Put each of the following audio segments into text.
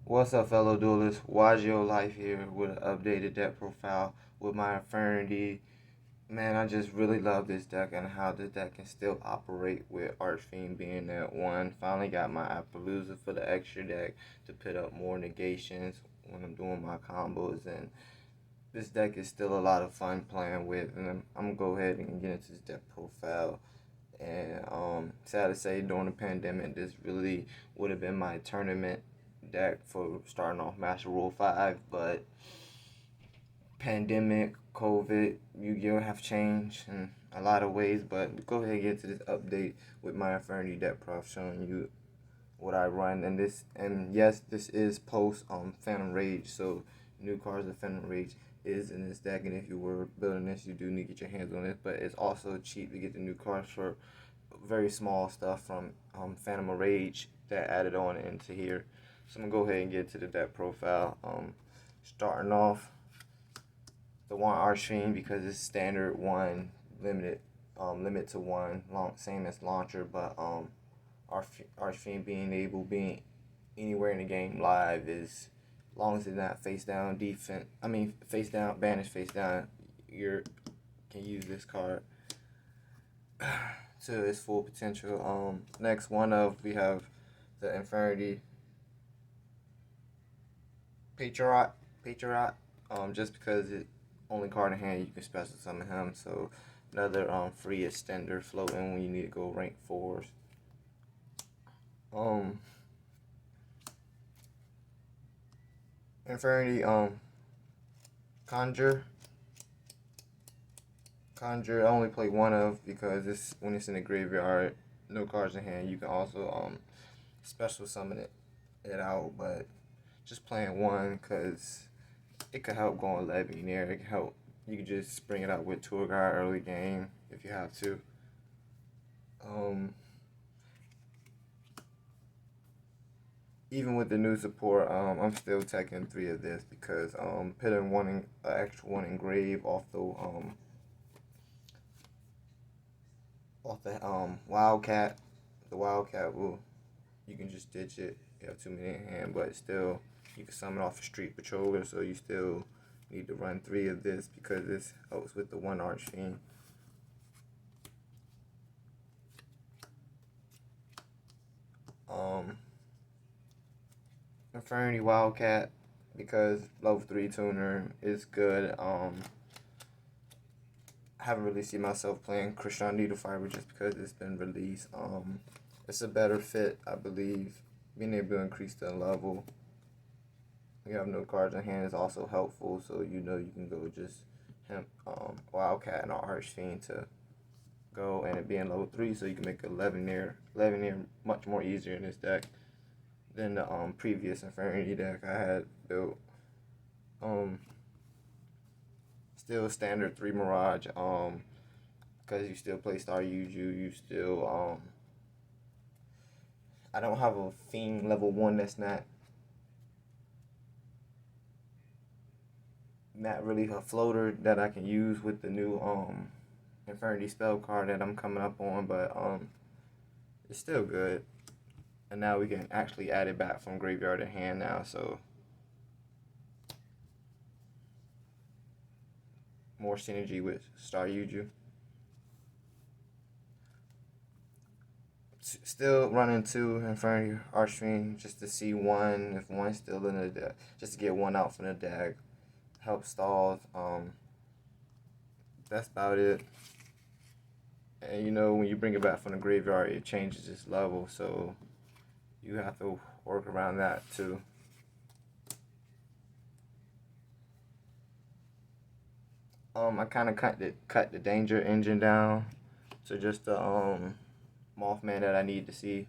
What's up, fellow duelists? Y.G.O-LYFE here with an updated deck profile with my infernity. Man, I just really love this deck and how this deck can still operate with Archfiend being at 1. Finally got my Appaloosa for the extra deck to put up more negations when I'm doing my combos. And this deck is still a lot of fun playing with. And I'm going to go ahead and get into this deck profile. And sad to say, during the pandemic, this really would have been my tournament deck for starting off Master Rule 5, but pandemic, COVID, Yu-Gi-Oh! Have changed in a lot of ways, but go ahead and get to this update with my Infernity deck prof showing you what I run. And yes, this is post Phantom Rage, so new cards of Phantom Rage is in this deck, and if you were building this, you do need to get your hands on it, but it's also cheap to get the new cards for very small stuff from Phantom Rage that added on into here. So I'm going to go ahead and get to the deck profile. Starting off, the one Archfiend, because it's standard 1, limited, limit to 1, same as Launcher, but Archfiend being anywhere in the game live is, as long as it's not face down defense, face down, banish face down, you can use this card to its full potential. Next we have the Infernity Patriot, just because it only card in hand you can special summon him, so another free extender floating when you need to go rank 4s. Infernity Conjure I only play one of because when it's in the graveyard, no cards in hand, you can also special summon it out, but just playing one because it could help going Legionnaire. It can help. You can just bring it out with Tour Guide early game if you have to. Even with the new support, I'm still taking 3 of this because putting an extra one engrave off the Wildcat. The Wildcat you can just ditch it. You have 2 many in hand, but still you can summon off a Street Patroller, so you still need to run 3 of this because this helps with the 1 Archfiend. Infernity Wildcat, because level 3 tuner is good. I haven't really seen myself playing Christian Needle Fiber just because it's been released. It's a better fit, I believe. Being able to increase the level. You have no cards in hand is also helpful, so you can go just Wildcat and Archfiend to go, and it being level 3, so you can make 11 near much more easier in this deck than the previous Infernity deck I had built. Still standard 3 Mirage, because you still play Star Yuju, you still I don't have a Fiend level 1 that's not really a floater that I can use with the new Infernity spell card that I'm coming up on, but it's still good. And now we can actually add it back from graveyard to hand now, so more synergy with Star Yuju. Still running 2 Infernity Archfiend just to see if one's still in the deck, just to get one out from the deck. Help stalls. That's about it. And when you bring it back from the graveyard, it changes its level, so you have to work around that too. I kind of cut the danger engine down, so just the Mothman that I need to see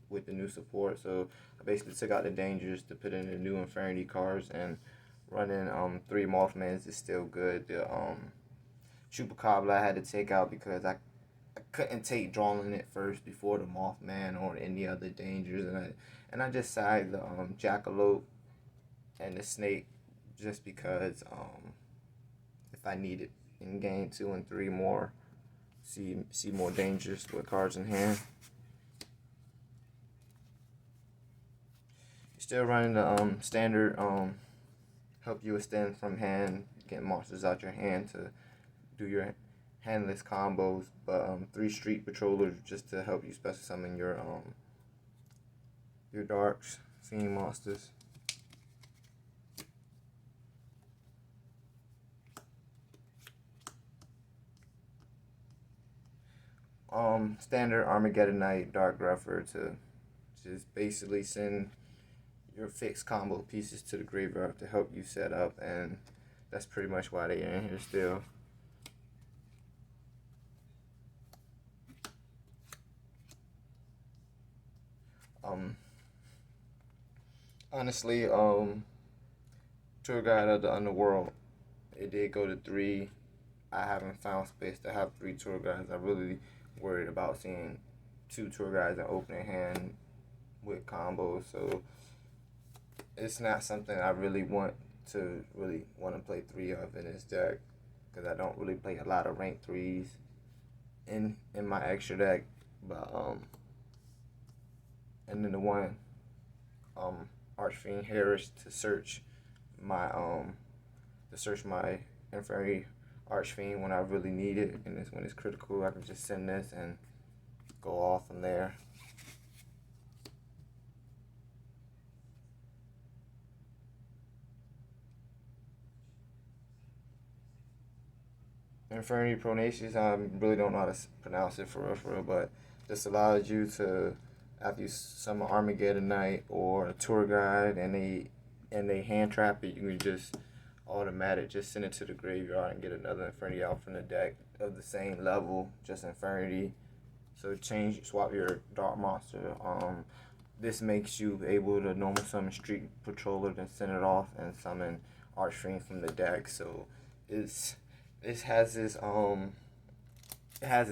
with the new support. So I basically took out the dangers to put in the new Infernity cards, and running 3 Mothmans is still good. The Chupacabra I had to take out because I couldn't take drawing it first before the Mothman or any other dangers, and I just sided the Jackalope and the Snake just because if I need it in game 2 and 3 more, see more dangers with cards in hand. Still running the standard help you extend from hand, get monsters out your hand to do your handless combos, but three street patrollers just to help you special summon your darks, fiend monsters. Standard Armageddon Knight Dark Gruffer to just basically send your fixed combo pieces to the graveyard to help you set up, and that's pretty much why they're in here still. Um, honestly, Tour Guide of the Underworld, it did go to 3. I haven't found space to have 3 tour guides. I'm really worried about seeing 2 tour guides in opening hand with combos, so it's not something I really want to play 3 of in this deck, because I don't really play a lot of rank 3s in my extra deck. But and then the one Archfiend Harris to search my infernity Archfiend when I really need it, and this when it's critical, I can just send this and go off from there. Infernity Pronacious, I really don't know how to pronounce it for real, but this allows you to, after you summon Armageddon Knight or a tour guide and they hand trap it, you can just automatic just send it to the graveyard and get another Infernity out from the deck of the same level, just Infernity. So swap your Dark Monster. This makes you able to normal summon Street Patroller, then send it off and summon Archfiend from the deck. So it has this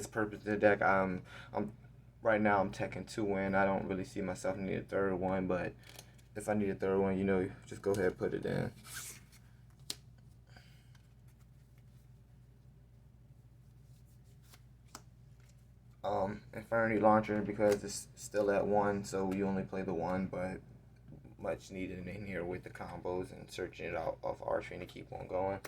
purpose to the deck. I'm right now I'm teching 2 in. I don't really see myself need a third one, but if I need a third one, just go ahead and put it in. Infernity Launcher, because it's still at 1, so we only play the 1, but much needed in here with the combos and searching it out off Archfiend to keep on going.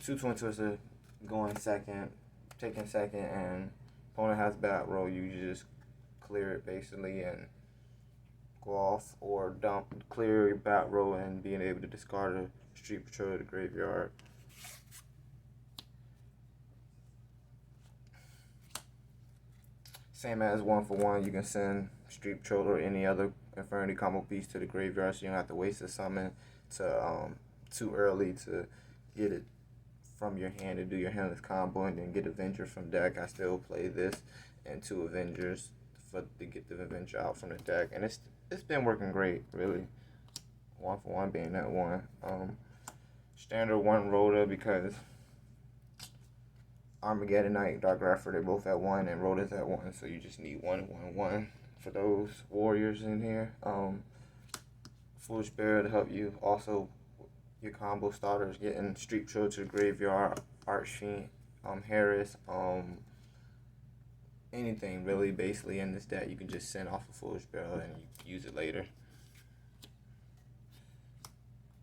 Two Twin Twister going second, taking second, and opponent has bat roll, you just clear it basically and go off, or clear your bat row and being able to discard a Street Patrol to the graveyard. Same as 1-for-1, you can send Street Patrol or any other Infernity combo piece to the graveyard, so you don't have to waste a summon to too early to get it from your hand to do your handless combo and then get Avenger from deck. I still play this and 2 Avengers to get the Avenger out from the deck, and it's been working great, really. 1-for-1 being that one. Standard 1 Rhoda, because Armageddon Knight, Dark Graffer, they're both at 1, and Rhoda's at 1, so you just need 1-1-1 for those warriors in here. Foolish Bear to help you. Also, your combo starters getting Street Patrol to the graveyard, Archfiend, Harris, anything really basically in this deck you can just send off a Foolish Barrel and you use it later.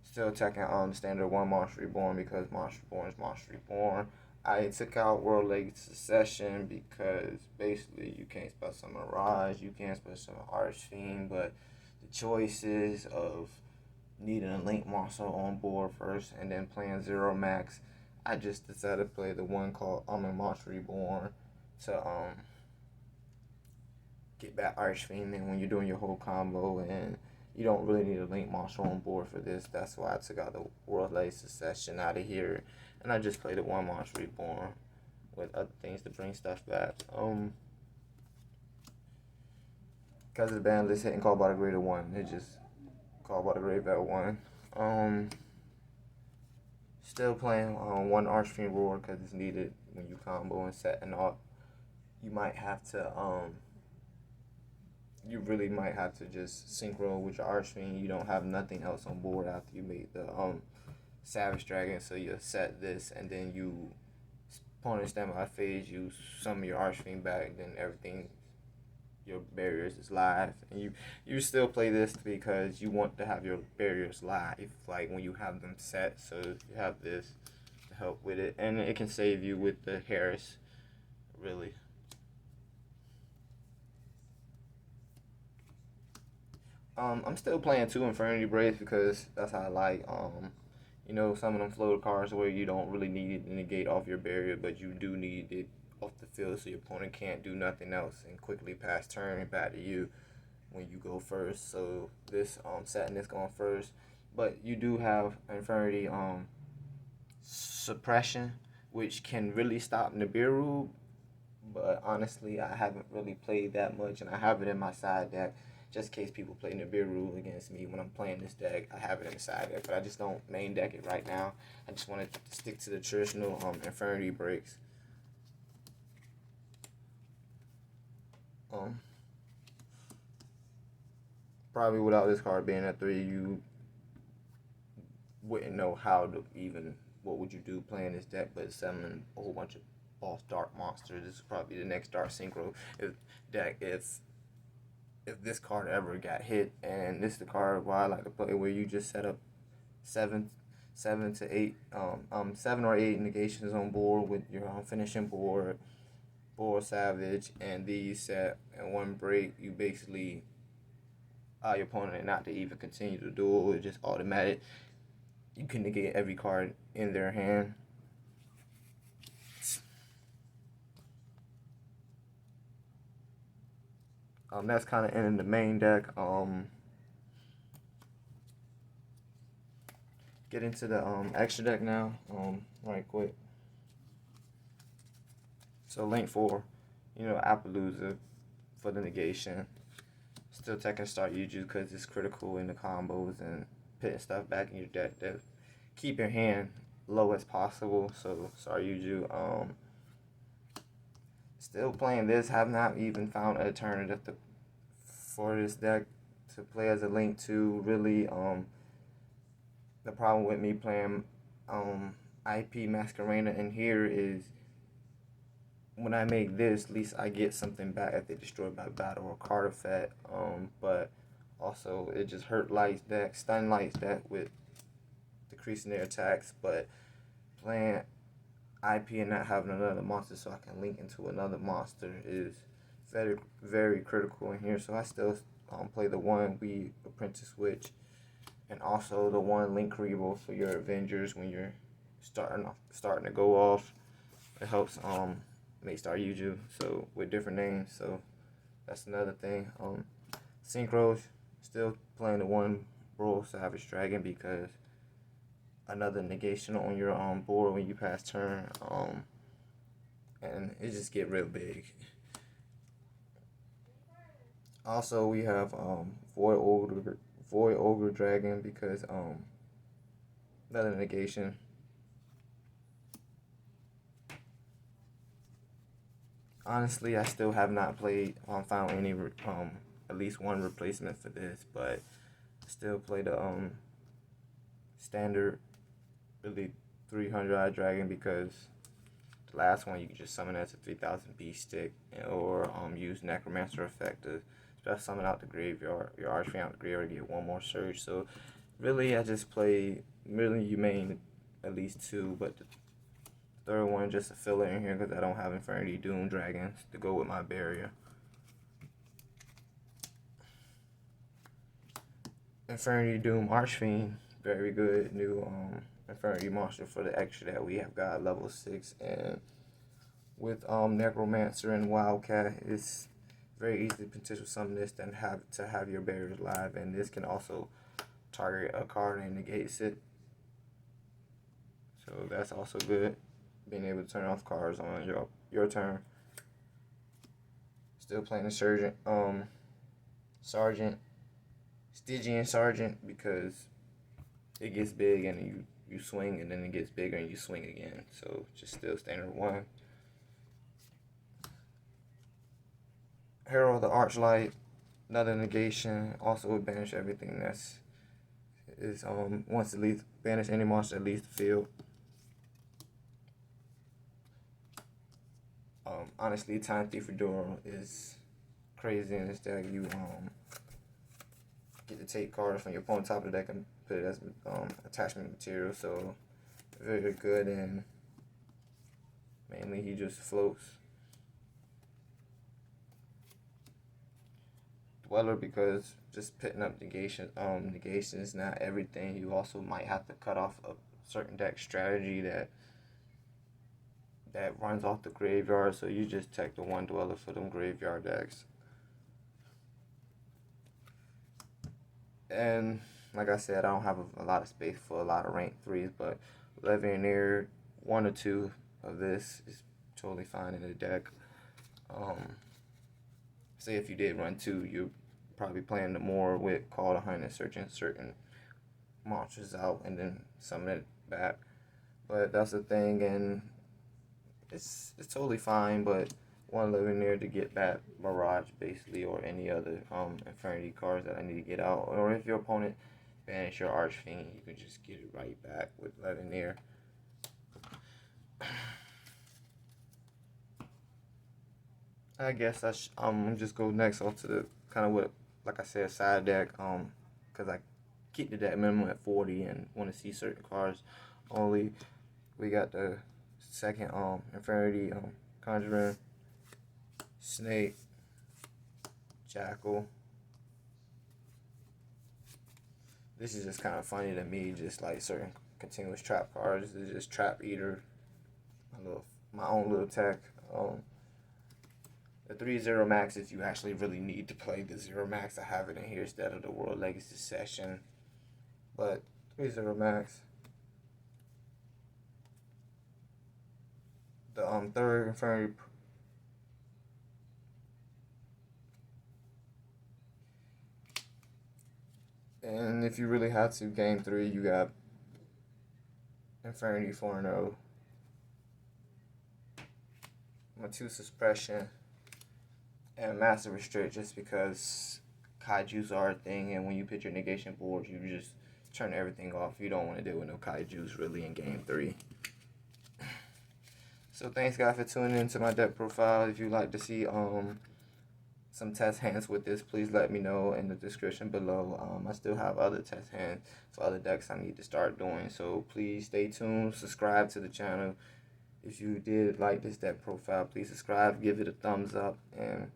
Still attacking standard 1 Monster Reborn, because Monster Reborn is Monster Reborn. I took out World Legacy Succession because basically you can't special summon Mirage, you can't special summon Archfiend, but the choices of needing a Link monster on board first and then playing 0 max, I just decided to play the one called Monster Reborn to get back Archfiend, and when you're doing your whole combo, and you don't really need a Link monster on board for this. That's why I took out the World Legacy Succession out of here, and I just played the 1 Monster Reborn with other things to bring stuff back. Because of the ban list hitting Call by the Grave at 1, it just Call by the Grave at 1. Still playing 1 Archfiend Roar because it's needed when you combo and setting up. You might have to you really might have to just synchro with your Archfiend. You don't have nothing else on board after you made the Savage Dragon, so you set this and then you opponent standby phase, you summon your Archfiend back, then everything, your barriers is live, and you still play this because you want to have your barriers live, like when you have them set. So you have this to help with it, and it can save you with the Harris, really. I'm still playing two Infernity Braids because that's how I like. Some of them floater cards where you don't really need it to negate off your barrier, but you do need it off the field so your opponent can't do nothing else and quickly pass turn back to you when you go first. So this setting is going first, but you do have Infernity suppression, which can really stop Nibiru. But honestly, I haven't really played that much, and I have it in my side deck just in case people play Nibiru against me when I'm playing this deck. I have it in the side deck, but I just don't main deck it right now. I just want to stick to the traditional Infernity breaks. Probably without this card being at 3, you wouldn't know how to even, what would you do playing this deck but summon a whole bunch of boss dark monsters. This is probably the next Dark Synchro deck if this card ever got hit. And this is the card where I like to play, where you just set up seven to eight 7 or 8 negations on board with your finishing board, Savage, and these set and one break. You basically your opponent not to even continue to duel. It's just automatic. You can negate every card in their hand. That's kind of ending the main deck. Get into the extra deck now. Right quick. So link 4, Appaloosa for the negation. Still taking start Yuju because it's critical in the combos and putting stuff back in your deck to keep your hand low as possible. So sorry Yuju. Still playing this. Have not even found an alternative for this deck to play as a link to. Really, the problem with me playing IP Masquerena in here is when I make this, at least I get something back if they destroy by battle or card effect. But also it just hurt Light's deck, stun Light's deck with decreasing their attacks. But playing IP and not having another monster so I can link into another monster is very, very critical in here. So I still play the one We Apprentice Witch, and also the one Link Revo for your Avengers when you're starting to go off. It helps make Star Yuju, so with different names. So that's another thing. Synchros, still playing the one Brawl Savage Dragon because another negation on your board when you pass turn, and it just get real big. Also, we have Void Ogre Dragon because another negation. Honestly, I still have not found any at least one replacement for this, but I still play the standard, really 300 Eye Dragon because the last one you can just summon as a 3000 beast stick, or use Necromancer effect to special summon out the graveyard, your Archfiend out the graveyard to get one more surge. So really, I just play you main at least 2, but the third one just a filler in here because I don't have Infernity Doom Dragons to go with my barrier. Infernity Doom Archfiend, very good new Infernity monster for the extra that we have got level 6, and with Necromancer and Wildcat, it's very easy to potential summon this and have your barriers live, and this can also target a card and negate it. So that's also good, being able to turn off cards on your turn. Still playing the Stygian Sergeant because it gets big and you swing, and then it gets bigger and you swing again. So just still standard 1. Herald of the Archlight, another negation. Also would banish everything once it leaves, banish any monster that leaves the field. Honestly, Time Thief Fedora is crazy in this deck. You get to take cards from your opponent's top of the deck and put it as attachment material. So very good, and mainly he just floats. Dweller, because just picking up negation is not everything. You also might have to cut off a certain deck strategy that runs off the graveyard, so you just take the one Dweller for them graveyard decks. And like I said, I don't have a lot of space for a lot of rank 3s, but Levianeer, 1 or 2 of this is totally fine in the deck. Say if you did run 2, you're probably playing more with Call to Hunt and searching certain monsters out and then summon it back. But that's the thing, and it's totally fine, but one Levianeer to get back Mirage, basically, or any other Infernity cards that I need to get out. Or if your opponent banish your Archfiend, you can just get it right back with Levianeer. I guess I'm just go next off to the kind of what, like I said, side deck, because I keep the deck minimum at 40 and want to see certain cards only. We got the second Infernity Conjuring, Snake, Jackal. This is just kind of funny to me, just like certain continuous trap cards. It's just Trap Eater, my own little tech. The 3-0 max, if you actually really need to play the 0 max, I have it in here instead of the World Legacy session. But 3-0 max. The third Infernity. And if you really have to, game 3, you got Infernity 4-0. Matu Suppression. And Massive Restrict, just because kaijus are a thing, and when you put your negation board, you just turn everything off. You don't want to deal with no kaijus really in game 3. So thanks guys for tuning into my deck profile. If you'd like to see some test hands with this, please let me know in the description below. I still have other test hands for other decks I need to start doing, so please stay tuned, subscribe to the channel. If you did like this deck profile, please subscribe, give it a thumbs up, and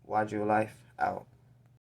Y.G.O-LYFE out.